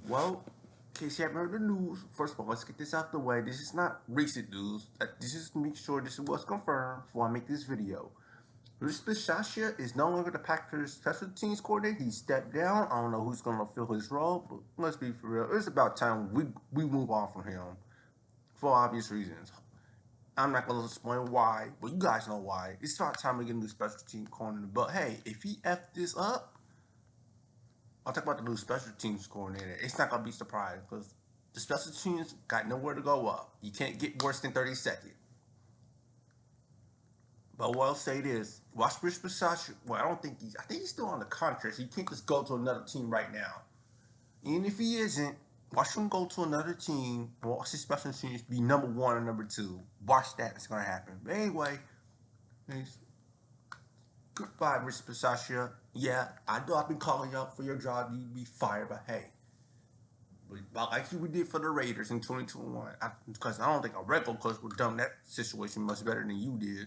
Well, in case you haven't heard the news, first of all, let's get this out the way. This is not recent news. This is to make sure this was confirmed before I make this video. Rich Bisaccia is no longer the Packers special teams coordinator. He stepped down. I don't know who's going to fill his role, but let's be for real. It's about time we move on from him for obvious reasons. I'm not going to explain why, but you guys know why. It's about time we get a new special team coordinator. But hey, if he effed this up, I'll talk about the new special teams coordinator. It's not going to be surprised because the special teams got nowhere to go up. You can't get worse than 32nd. But what I'll say this, watch Rich Bisaccia. Well, I think he's still on the contract. So he can't just go to another team right now. Even if he isn't, watch him go to another team. Watch his special teams be number 1 or number 2. Watch that. It's going to happen. But anyway, goodbye, Rich Bisaccia. Yeah, I know I've been calling you up for your job. You'd be fired, but hey. But like we did for the Raiders in 2021. Because I don't think a regular coach would have done that situation much better than you did.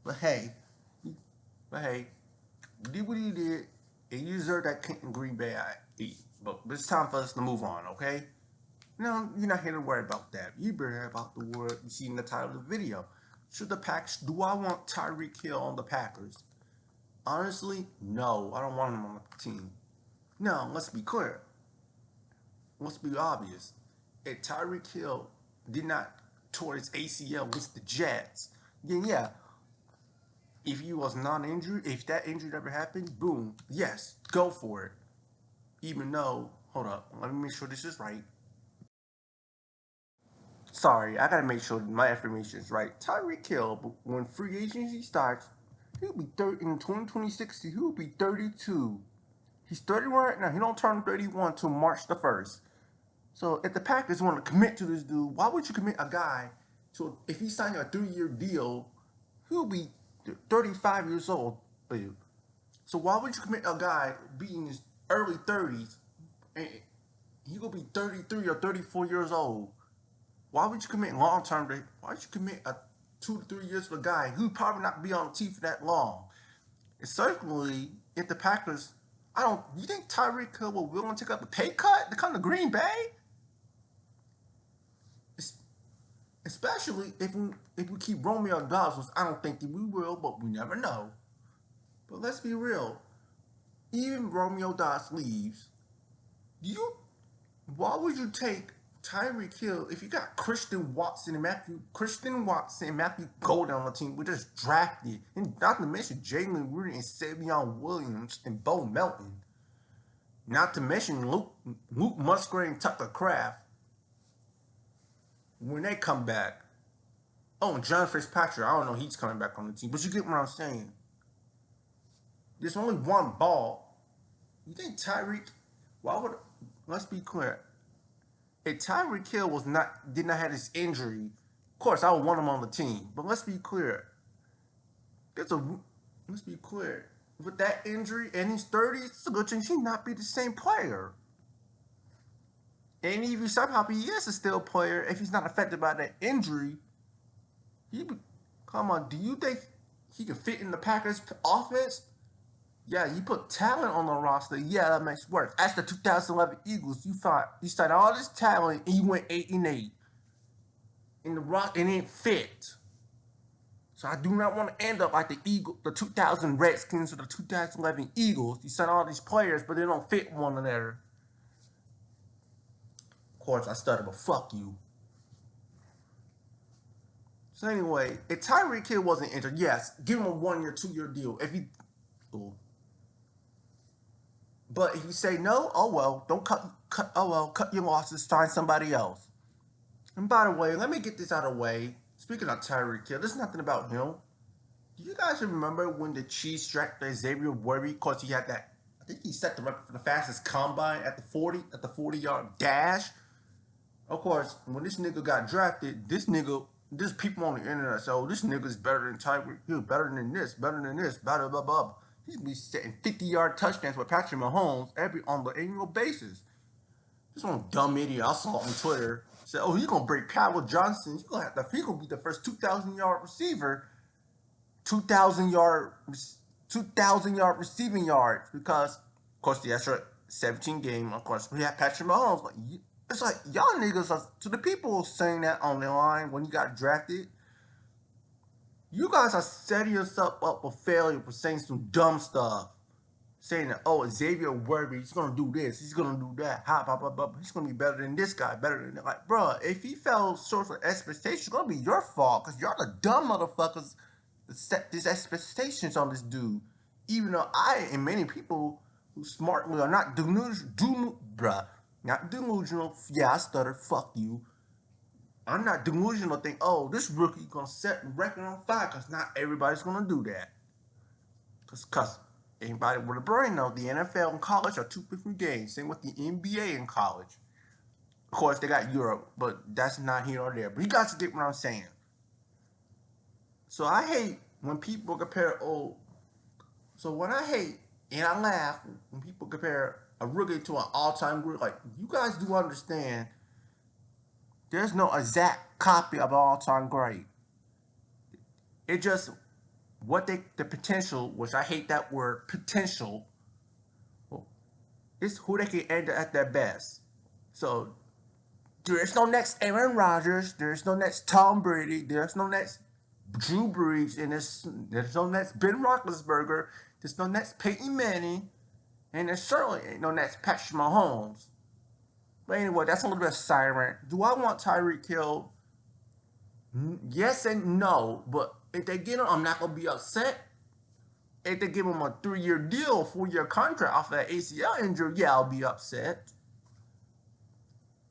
But hey, you did what you did, and you deserve that King in Green Bay. But it's time for us to move on, okay? No, you're not here to worry about that. You better worry about the word you see in the title of the video. Should the Packers, do I want Tyreek Hill on the Packers? Honestly, no, I don't want him on the team. No, let's be clear. Let's be obvious. If Tyreek Hill did not tore his ACL against the Jets, then yeah, if he was non-injured, if that injury ever happened, boom, yes, go for it. Even though, hold up, let me make sure this is right. Sorry, I gotta make sure my information is right. Tyreek Hill, when free agency starts, he'll be 30 in 2026. He'll be 32. He's 31 right now. He don't turn 31 until March the 1st. So if the Packers want to commit to this dude, why would you commit a guy to, if he signed a 3-year deal, he'll be 35 years old. So why would you commit a guy being in his early 30s and he will be 33 or 34 years old? Why would you commit long term? Why would you commit 2 to 3 years for a guy who probably not be on the team for that long? And certainly, if the Packers, you think Tyreek Hill will willing to take up a pay cut to come to Green Bay? Especially if we keep Romeo Dobbs, I don't think that we will, but we never know. But let's be real. Even Romeo Dobbs leaves, why would you take Tyreek Hill if you got Christian Watson and Matthew Golden on the team? We just drafted, and not to mention Jalen Reed and Savion Williams and Bo Melton. Not to mention Luke Musgrave and Tucker Kraft. When they come back, and John Fitzpatrick, I don't know, he's coming back on the team, but you get what I'm saying. There's only one ball. You think Tyreek? Let's be clear. If Tyreek Hill did not have this injury, of course I would want him on the team. But let's be clear. Let's be clear. With that injury and his 30s, it's a good chance he'd not be the same player. And even somehow he is a still player if he's not affected by that injury. Come on, do you think he can fit in the Packers offense? Yeah, you put talent on the roster. Yeah, that makes work. As the 2011 Eagles, you signed all this talent and you went 8-8. And it ain't fit. So I do not want to end up like the 2000 Redskins or the 2011 Eagles. You sign all these players, but they don't fit one another. Of course, I stuttered, but fuck you. So anyway, if Tyreek Hill wasn't injured, yes, give him a 1-year, 2-year deal. But if you say no, oh well, don't cut your losses, find somebody else. And by the way, let me get this out of the way. Speaking of Tyreek Hill, there's nothing about him. Do you guys remember when the Chiefs drafted Xavier Worthy because he had that? I think he set the record for the fastest combine at the 40-yard dash. Of course, when this nigga got drafted, there's people on the internet say, oh, this nigga's better than Tyreek Hill, better than this, blah, blah, blah. He's be setting 50-yard touchdowns with Patrick Mahomes on the annual basis. This one dumb idiot I saw on Twitter said, oh, he's going to break Kyle Johnson. He's going to be the first 2,000-yard receiver, 2,000-yard receiving yards because, of course, that's right. 17 game. Of course, we had Patrick Mahomes. Like, it's like y'all niggas are, to the people saying that on the line when you got drafted. You guys are setting yourself up for failure for saying some dumb stuff. Saying that, oh, Xavier Worthy, he's gonna do this, he's gonna do that, he's gonna be better than this guy, better than that. Like, bro, if he fell short of expectations, it's gonna be your fault, because y'all the dumb motherfuckers that set these expectations on this dude. Even though I and many people who smartly are not delusional, not delusional. Yeah, I stuttered. Fuck you. I'm not delusional. Think, oh, this rookie gonna set the record on fire, because not everybody's gonna do that. Because anybody with a brain knows the NFL and college are two different games. Same with the NBA and college. Of course, they got Europe, but that's not here or there. But you guys get what I'm saying. So I hate when people compare, so when I hate and I laugh when people compare a rookie to an all-time great. Like, you guys do understand there's no exact copy of an all-time great. It just the potential, which I hate that word, potential, is who they can end at their best. So there's no next Aaron Rodgers, there's no next Tom Brady, there's no next Drew Brees, and there's no next Ben Roethlisberger, there's no next Peyton Manning, and there certainly ain't no next Patrick Mahomes. But anyway, that's a little bit of siren. Do I want Tyreek killed? Yes and no, but if they get him, I'm not gonna be upset. If they give him a 3-year deal, 4-year contract off that ACL injury, yeah, I'll be upset.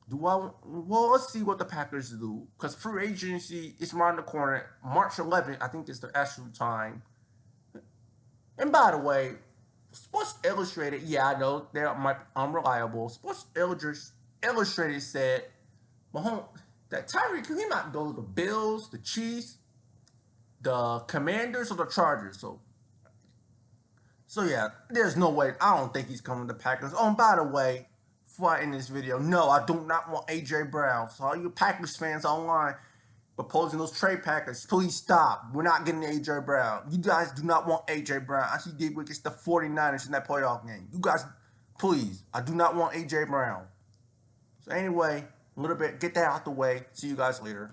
Well, let's see what the Packers do, because free agency is around the corner. March 11th, I think is the actual time. And by the way, Sports Illustrated, yeah, I know they're unreliable. Sports Illustrated said Mahomes, that Tyreek, he might go to the Bills, the Chiefs, the Commanders, or the Chargers. So yeah, there's no way. I don't think he's coming to the Packers. Oh, and by the way, before I end this video, no, I do not want A.J. Brown. So all you Packers fans online proposing those trade packages, please stop. We're not getting A.J. Brown. You guys do not want A.J. Brown. As he did against the 49ers in that playoff game. You guys, please, I do not want A.J. Brown. So anyway, a little bit, get that out the way. See you guys later.